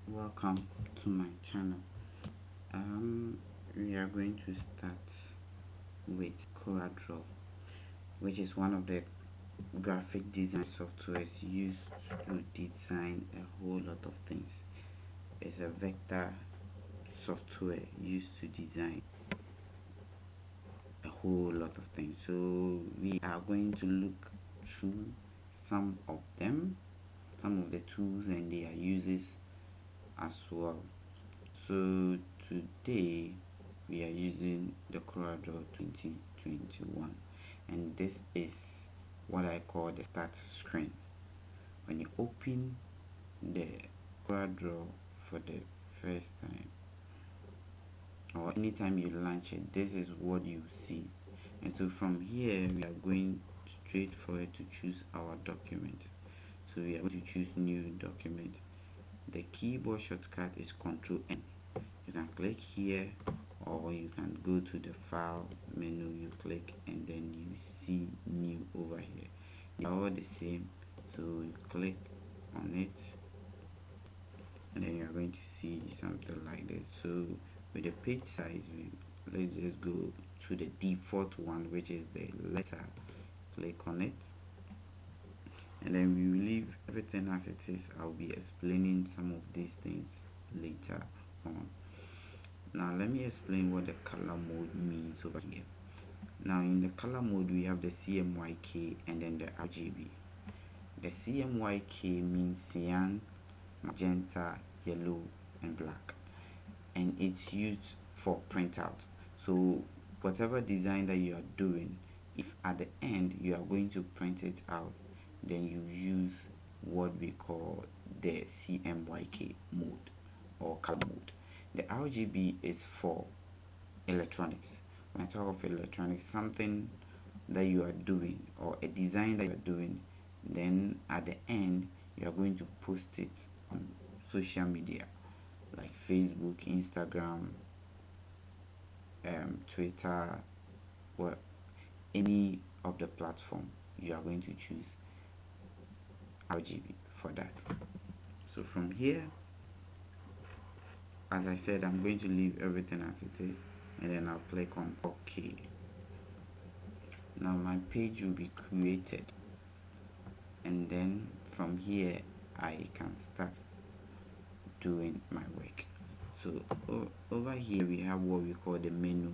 Welcome to my channel. We are going to start with CorelDraw, which is one of the graphic design softwares used to design a whole lot of things. It's a vector software used to design a whole lot of things. So we are going to look through some of them, some of the tools and their uses as well. So today we are using the CorelDraw 2021, and this is what I call the start screen. When you open the CorelDraw for the first time, or anytime you launch it, this is what you see. And so from here we are going straight forward to choose our document. So we are going to choose new document. The keyboard shortcut is Ctrl N. You can click here, or you can go to the file menu, you click, and then you see new over here. They are all the same, so you click on it, and then you're going to see something like this. So with the page size, let's just go to the default one, which is the letter. Click on it, and then we will leave everything as it is. I'll be explaining some of these things later on. Now let me explain what the color mode means over here. Now in the color mode we have the CMYK and then the RGB. The CMYK means cyan, magenta, yellow and black, and it's used for printout. So whatever design that you are doing, if at the end you are going to print it out, then you use what we call the CMYK mode or color mode. The RGB is for electronics. When I talk of electronics, something that you are doing or a design that you are doing, then at the end you are going to post it on social media like Facebook, Instagram, Twitter, or any of the platform. You are going to choose RGB for that. So from here, as I said, I'm going to leave everything as it is, and then I'll click on OK. Now my page will be created, and then from here I can start doing my work. So over here we have what we call the menu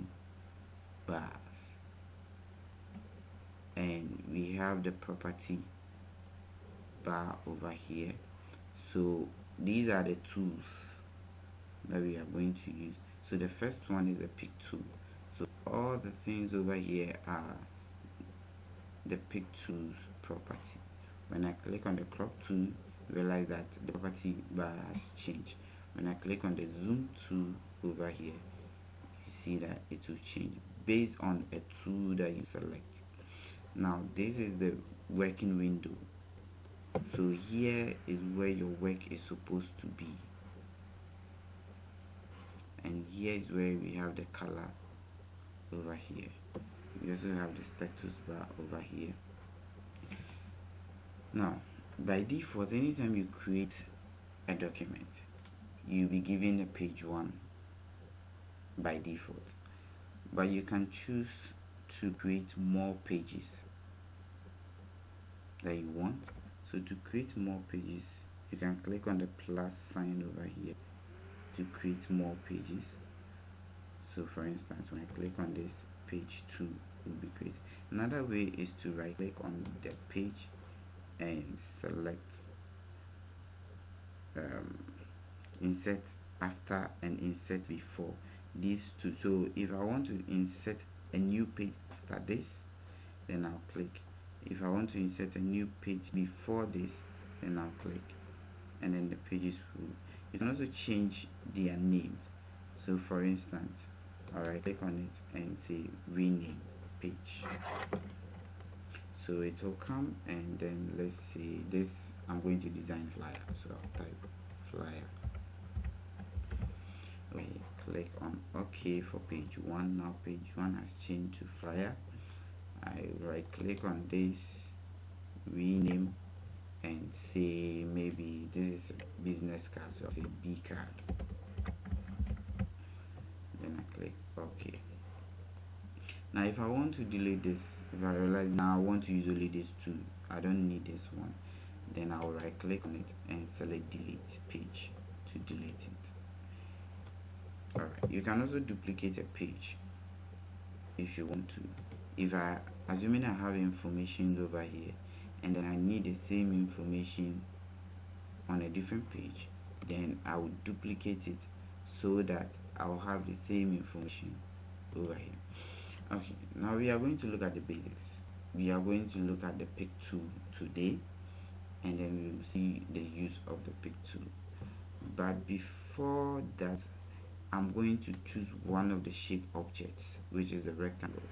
bars, and we have the property bar over here. So these are the tools that we are going to use. So the first one is a pick tool. So all the things over here are the pick tools property. When I click on the crop tool, realize that the property bar has changed. When I click on the zoom tool over here, you see that it will change based on a tool that you select. Now this is the working window. So here is where your work is supposed to be, and here is where we have the color over here. We also have the status bar over here. Now by default, anytime you create a document, you'll be given a page 1 by default, but you can choose to create more pages that you want. So to create more pages, you can click on the plus sign over here to create more pages. So for instance, when I click on this, page 2 will be created. Another way is to right click on the page and select insert after and insert before. These two. So if I want to insert a new page after this, then I'll click. If I want to insert a new page before this, then I'll click, and then the page is full. You can also change their names. So for instance, alright, click on it and say rename page. So it will come, and then let's say this, I'm going to design flyer, so I'll type flyer. Okay, click on OK for page 1. Now page 1 has changed to flyer. I right click on this, rename, and say maybe this is a business card, so I'll say B card. Then I click OK. Now if I want to delete this, if I realize now I want to use only this two, I don't need this one, then I'll right click on it and select delete page to delete it. Alright, you can also duplicate a page if you want to. If I, assuming I have information over here and then I need the same information on a different page, then I will duplicate it so that I'll have the same information over here. Okay, now we are going to look at the basics. We are going to look at the pick tool today, and then we will see the use of the pick tool. But before that, I'm going to choose one of the shape objects, which is a rectangle,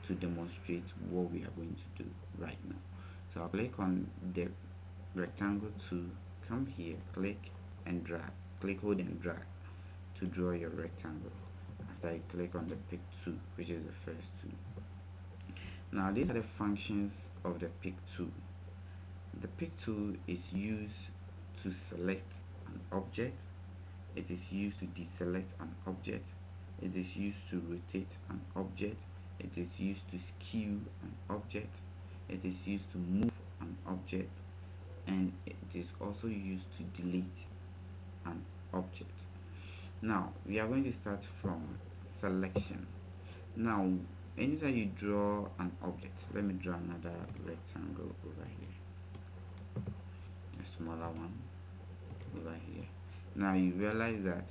to demonstrate what we are going to do right now. So I'll click on the rectangle tool, come here, click and drag, click, hold and drag to draw your rectangle. After I click on the pick tool, which is the first tool. Now these are the functions of the pick tool. The pick tool is used to select an object. It is used to deselect an object. It is used to rotate an object. It is used to skew an object. It is used to move an object, and it is also used to delete an object. Now we are going to start from selection. Now anytime you draw an object, let me draw another rectangle over here, a smaller one over here. Now you realize that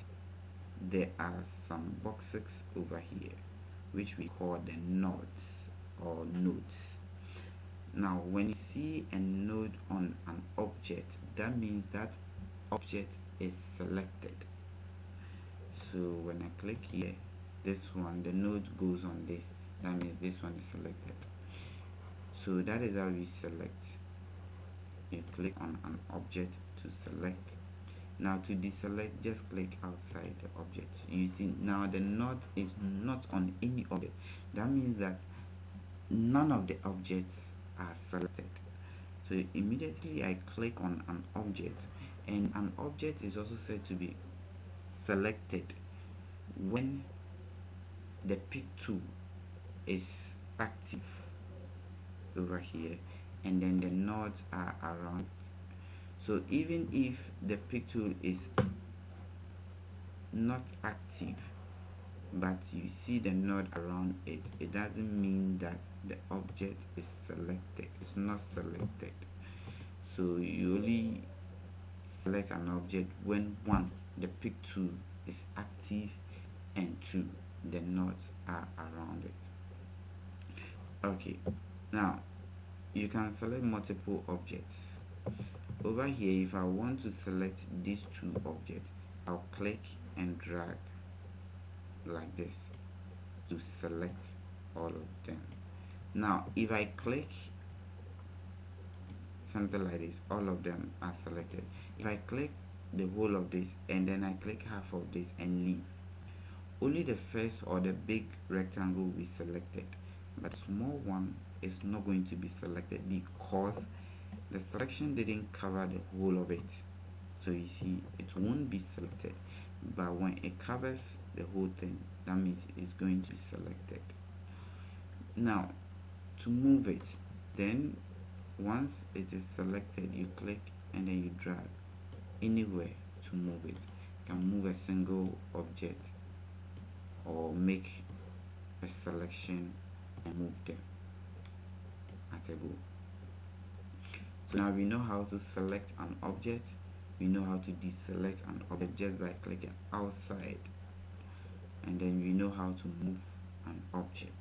there are some boxes over here which we call the nodes or nodes. Now when you see a node on an object, that means that object is selected. So when I click here, this one, the node goes on this, that means this one is selected. So that is how we select. You click on an object to select. Now to deselect, just click outside the object. You see now the node is not on any object. That means that none of the objects are selected. So immediately I click on an object, and an object is also said to be selected when the pick tool is active over here and then the nodes are around. So even if the pick tool is not active but you see the node around it, it doesn't mean that the object is selected. It's not selected. So you only select an object when one, the pick tool is active, and two, the nodes are around it. Okay, now you can select multiple objects. Over here, if I want to select these two objects, I'll click and drag like this to select all of them. Now if I click something like this, all of them are selected. If I click the whole of this and then I click half of this and leave, only the first or the big rectangle will be selected, but small one is not going to be selected because the selection didn't cover the whole of it. So you see, it won't be selected, but when it covers the whole thing, that means it's going to be selected. Now to move it, then once it is selected, you click and then you drag anywhere to move it. You can move a single object or make a selection and move them at a go. So now we know how to select an object, we know how to deselect an object just by clicking outside, and then we know how to move an object.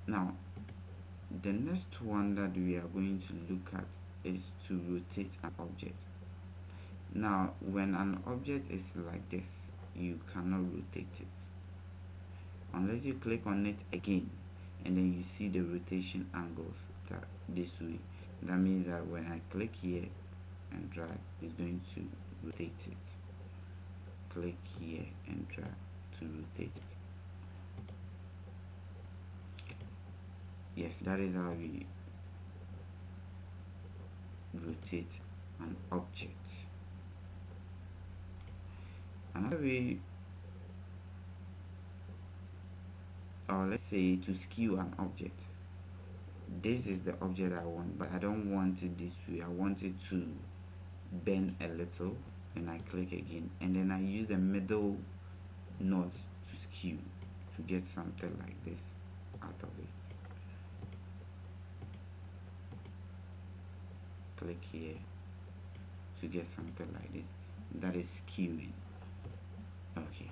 Now the next one that we are going to look at is to rotate an object. Now when an object is like this, you cannot rotate it unless you click on it again and then you see the rotation angles that this way. That means that when I click here and drag, it's going to rotate it. Click here and drag to rotate it. Yes, that is how we rotate an object. Another way, or let's say to skew an object. This is the object I want, but I don't want it this way. I want it to bend a little. And I click again, and then I use the middle node to skew to get something like this out of it. Click here to get something like this. That is skewing. Okay,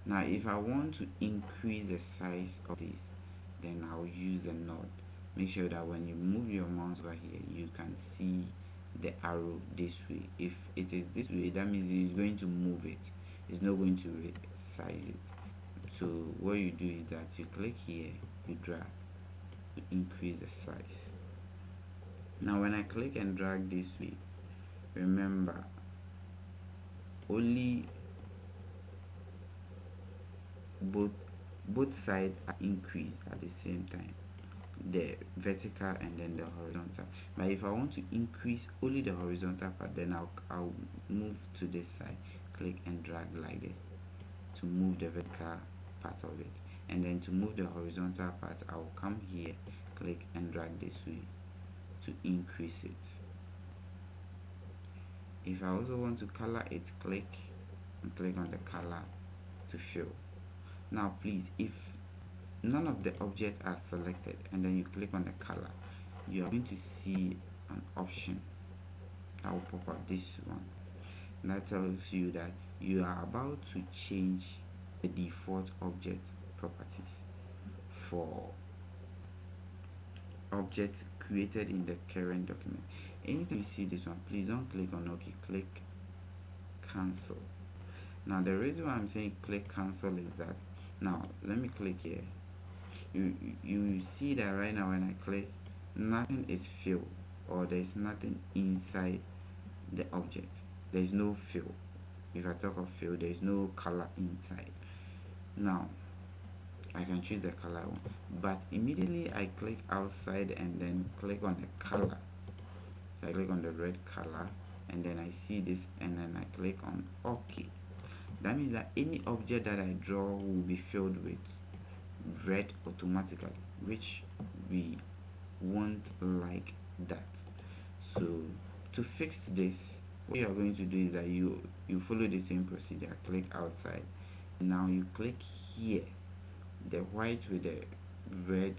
now if I want to increase the size of this, then I'll use the node. Make sure that when you move your mouse over here, you can see the arrow this way. If it is this way, that means it's going to move it. It's not going to resize it. So what you do is that you click here, you drag to increase the size. Now when I click and drag this way, remember only both sides are increased at the same time, the vertical and then the horizontal. But if I want to increase only the horizontal part, then I'll move to this side, click and drag like this to move the vertical part of it, and then to move the horizontal part, I'll come here, click and drag this way to increase it. If I also want to color it, click and click on the color to fill. Now please, if none of the objects are selected and then you click on the color, you are going to see an option that will pop up, this one, and that tells you that you are about to change the default object properties for objects created in the current document. Anytime you see this one, please don't click on OK, click cancel. Now the reason why I'm saying click cancel is that, now let me click here. You see that right now when I click, nothing is filled, or there's nothing inside the object. There's no fill. If I talk of fill, there's no color inside. Now I can choose the color I want, but immediately I click outside and then click on the color. So I click on the red color and then I see this and then I click on OK. That means that any object that I draw will be filled with red automatically, which we won't like that. So to fix this, what you are going to do is that you follow the same procedure. Click outside, now you click here, the white with the red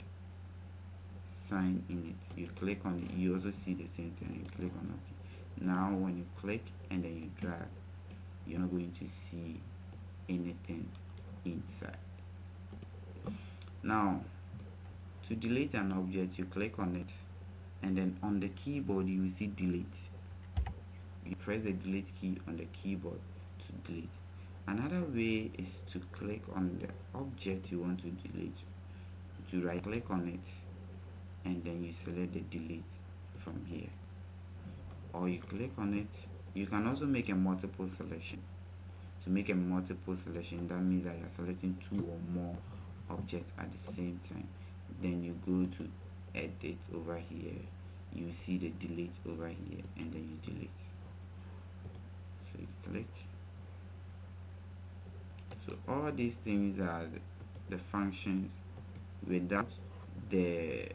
sign in it, you click on it, you also see the same thing, you click on OK. Now when you click and then you drag, you're not going to see anything inside. Now to delete an object, you click on it and then on the keyboard you will see delete. You press the delete key on the keyboard to delete. Another way is to click on the object you want to delete, to right click on it and then you select the delete from here, or you click on it. You can also make a multiple selection. To make a multiple selection, that means that you're selecting two or more objects at the same time. Then you go to edit over here, you see the delete over here and then you delete. So you click. So all these things are the functions. Without the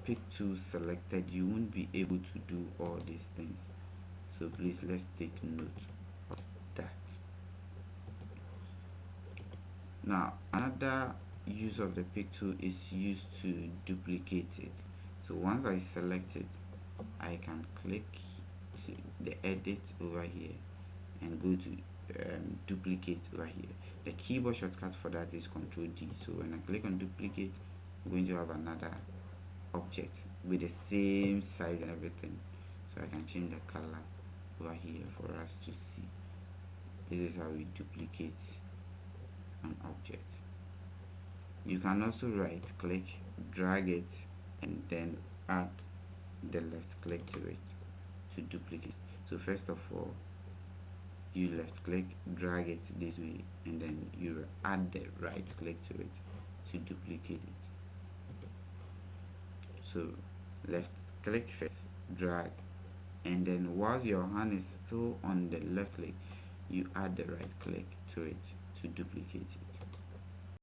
pick tool selected, you won't be able to do all these things. So please, let's take note of that. Now another use of the pick tool is used to duplicate it. So once I select it, I can click to the edit over here and go to duplicate over here. The keyboard shortcut for that is Ctrl D. So when I click on duplicate, I'm going to have another object with the same size and everything. So I can change the color over here for us to see. This is how we duplicate an object. You can also right click, drag it and then add the left click to it to duplicate. So first of all, you left click, drag it this way and then you add the right click to it to duplicate it. So left click first, drag and then while your hand is still on the left leg, you add the right click to it to duplicate it.